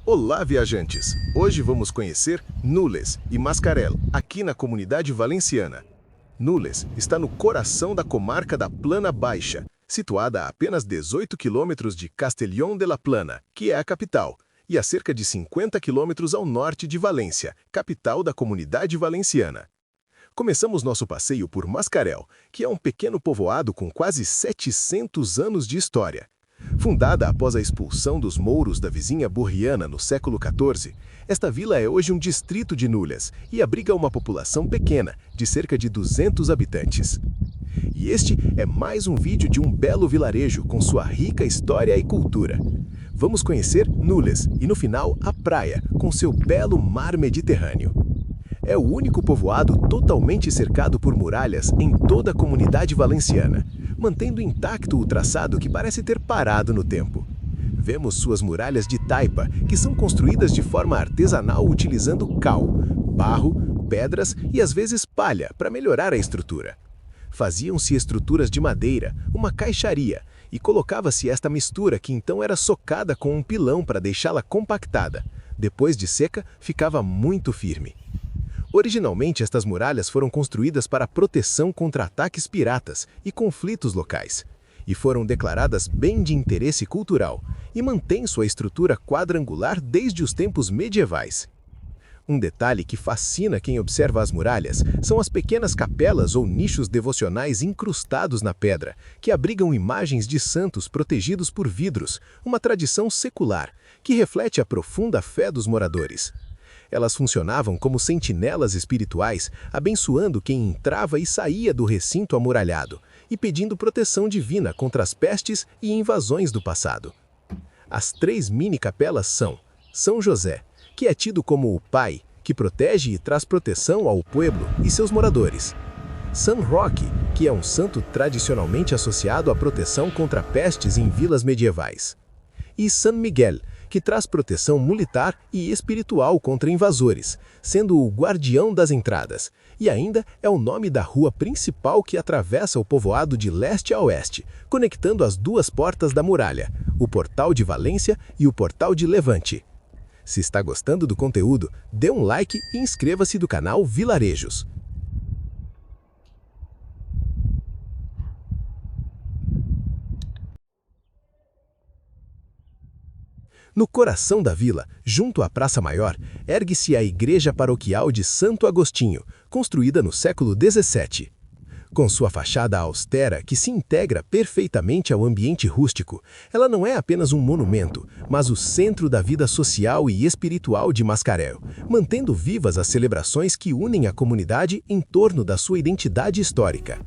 Olá, viajantes! Hoje vamos conhecer Nules e Mascarel, aqui na Comunidade Valenciana. Nules está no coração da comarca da Plana Baixa, situada a apenas 18 quilômetros de Castellón de la Plana, que é a capital, e a cerca de 50 quilômetros ao norte de Valência, capital da Comunidade Valenciana. Começamos nosso passeio por Mascarel, que é um pequeno povoado com quase 700 anos de história. Fundada após a expulsão dos mouros da vizinha Borriana no século XIV, esta vila é hoje um distrito de Nules e abriga uma população pequena, de cerca de 200 habitantes. E este é mais um vídeo de um belo vilarejo com sua rica história e cultura. Vamos conhecer Nules e, no final, a praia, com seu belo mar Mediterrâneo. É o único povoado totalmente cercado por muralhas em toda a Comunidade Valenciana, mantendo intacto o traçado que parece ter parado no tempo. Vemos suas muralhas de taipa, que são construídas de forma artesanal utilizando cal, barro, pedras e às vezes palha para melhorar a estrutura. Faziam-se estruturas de madeira, uma caixaria, e colocava-se esta mistura que então era socada com um pilão para deixá-la compactada. Depois de seca, ficava muito firme. Originalmente, estas muralhas foram construídas para proteção contra ataques piratas e conflitos locais, e foram declaradas bem de interesse cultural, e mantêm sua estrutura quadrangular desde os tempos medievais. Um detalhe que fascina quem observa as muralhas são as pequenas capelas ou nichos devocionais incrustados na pedra, que abrigam imagens de santos protegidos por vidros, uma tradição secular, que reflete a profunda fé dos moradores. Elas funcionavam como sentinelas espirituais, abençoando quem entrava e saía do recinto amuralhado e pedindo proteção divina contra as pestes e invasões do passado. As 3 mini-capelas são São José, que é tido como o pai, que protege e traz proteção ao pueblo e seus moradores. San Roque, que é um santo tradicionalmente associado à proteção contra pestes em vilas medievais. E San Miguel, que traz proteção militar e espiritual contra invasores, sendo o guardião das entradas, e ainda é o nome da rua principal que atravessa o povoado de leste a oeste, conectando as 2 portas da muralha, o Portal de Valência e o Portal de Levante. Se está gostando do conteúdo, dê um like e inscreva-se do canal Vilarejos. No coração da vila, junto à Praça Maior, ergue-se a Igreja Paroquial de Santo Agostinho, construída no século XVII. Com sua fachada austera, que se integra perfeitamente ao ambiente rústico, ela não é apenas um monumento, mas o centro da vida social e espiritual de Mascarel, mantendo vivas as celebrações que unem a comunidade em torno da sua identidade histórica.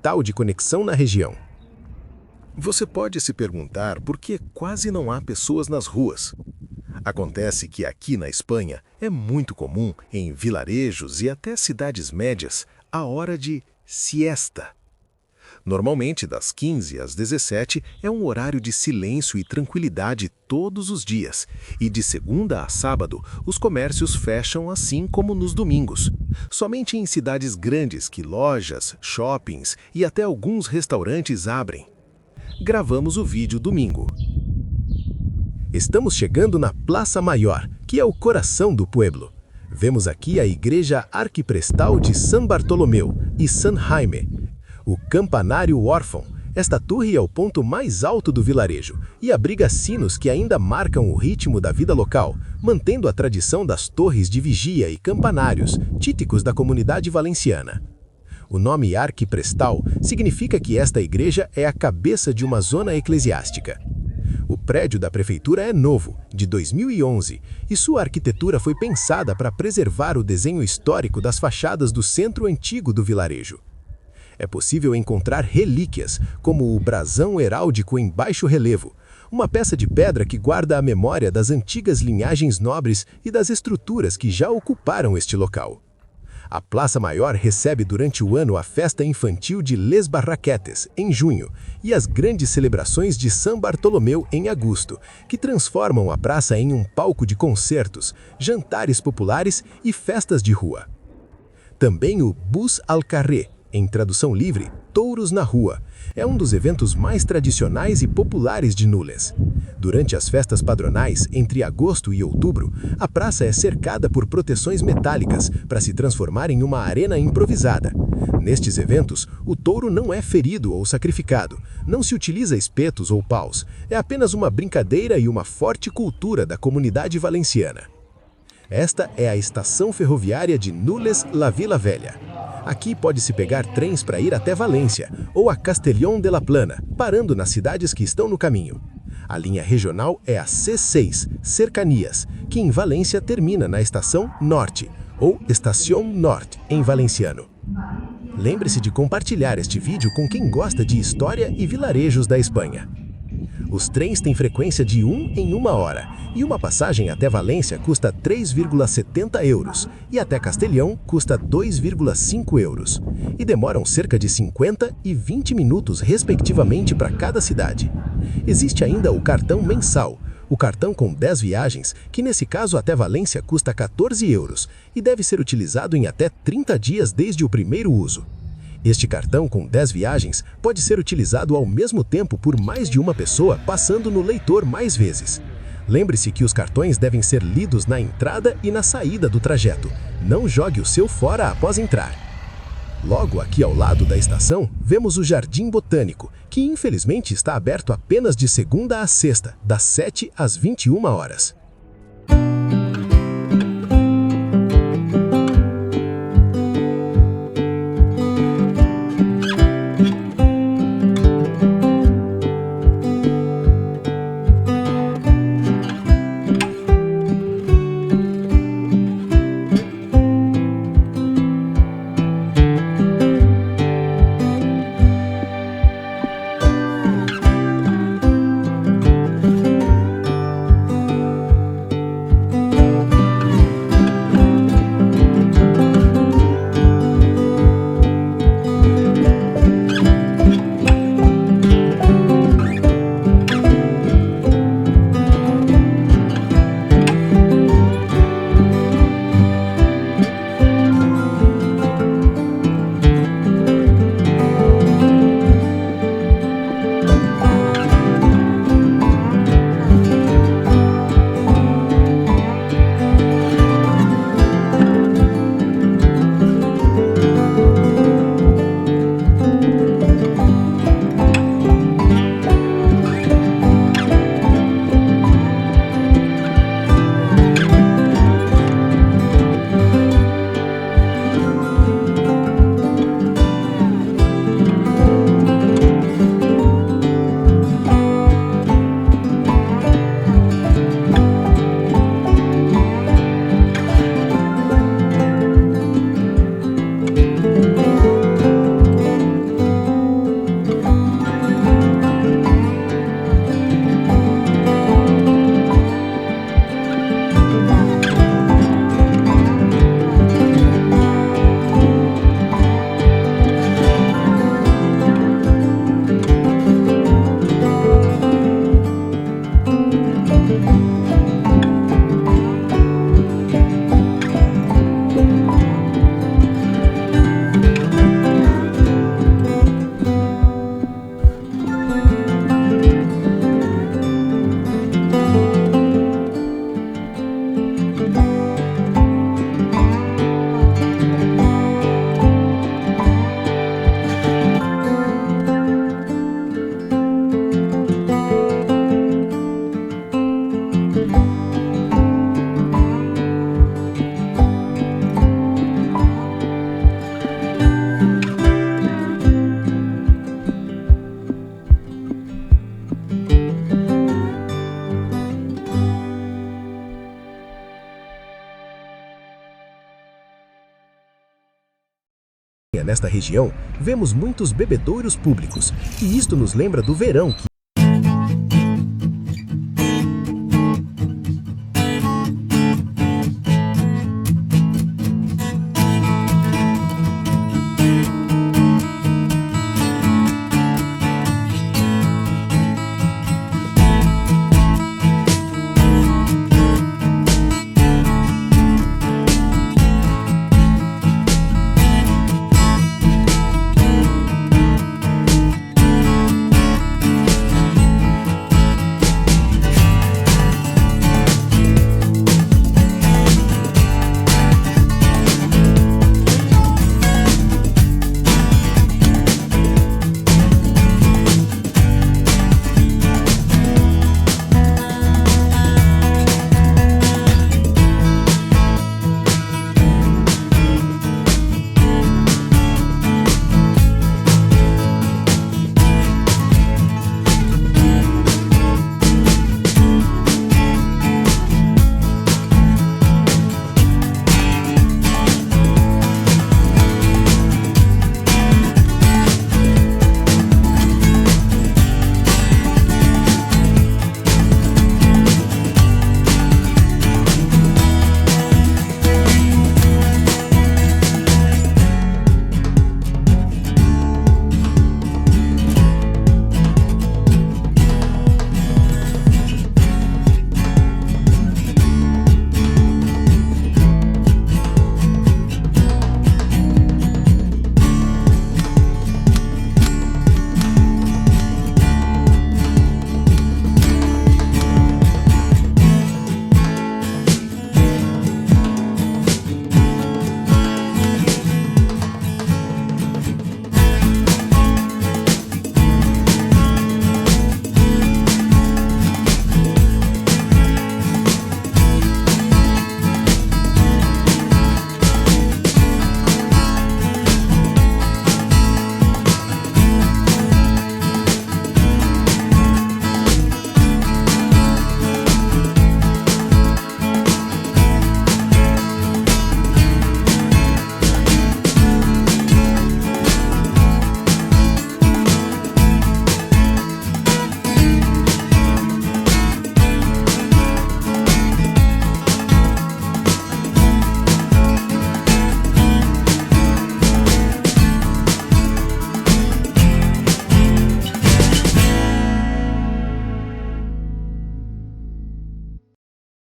fundamental de conexão na região. Você pode se perguntar por que quase não há pessoas nas ruas. Acontece que aqui na Espanha é muito comum, em vilarejos e até cidades médias, a hora de siesta. Normalmente, das 15 às 17 é um horário de silêncio e tranquilidade todos os dias, e de segunda a sábado os comércios fecham assim como nos domingos. Somente em cidades grandes que lojas, shoppings e até alguns restaurantes abrem. Gravamos o vídeo domingo. Estamos chegando na Plaça Maior, que é o coração do pueblo. Vemos aqui a Igreja Arquiprestal de San Bartolomeu e San Jaime. O Campanário Órfão. Esta torre é o ponto mais alto do vilarejo e abriga sinos que ainda marcam o ritmo da vida local, mantendo a tradição das torres de vigia e campanários, típicos da comunidade valenciana. O nome arquiprestal significa que esta igreja é a cabeça de uma zona eclesiástica. O prédio da prefeitura é novo, de 2011, e sua arquitetura foi pensada para preservar o desenho histórico das fachadas do centro antigo do vilarejo. É possível encontrar relíquias, como o brasão heráldico em baixo relevo, uma peça de pedra que guarda a memória das antigas linhagens nobres e das estruturas que já ocuparam este local. A Plaça Maior recebe durante o ano a festa infantil de Les Barraquetes, em junho, e as grandes celebrações de San Bartolomeu, em agosto, que transformam a praça em um palco de concertos, jantares populares e festas de rua. Também o Bus al Carrer, em tradução livre, Touros na Rua, é um dos eventos mais tradicionais e populares de Nules. Durante as festas padronais, entre agosto e outubro, a praça é cercada por proteções metálicas para se transformar em uma arena improvisada. Nestes eventos, o touro não é ferido ou sacrificado, não se utiliza espetos ou paus, é apenas uma brincadeira e uma forte cultura da comunidade valenciana. Esta é a estação ferroviária de Nules La Vila Velha. Aqui pode-se pegar trens para ir até Valência ou a Castellón de la Plana, parando nas cidades que estão no caminho. A linha regional é a C6, Cercanias, que em Valência termina na Estação Norte, ou Estación Norte, em valenciano. Lembre-se de compartilhar este vídeo com quem gosta de história e vilarejos da Espanha. Os trens têm frequência de 1 em 1 hora, e uma passagem até Valência custa 3,70 euros, e até Castellón custa 2,5 euros, e demoram cerca de 50 e 20 minutos respectivamente para cada cidade. Existe ainda o cartão mensal, o cartão com 10 viagens, que nesse caso até Valência custa 14 euros, e deve ser utilizado em até 30 dias desde o primeiro uso. Este cartão com 10 viagens pode ser utilizado ao mesmo tempo por mais de uma pessoa passando no leitor mais vezes. Lembre-se que os cartões devem ser lidos na entrada e na saída do trajeto. Não jogue o seu fora após entrar. Logo aqui ao lado da estação, vemos o Jardim Botânico, que infelizmente está aberto apenas de segunda a sexta, das 7 às 21 horas. nesta região, vemos muitos bebedouros públicos, e isto nos lembra do verão que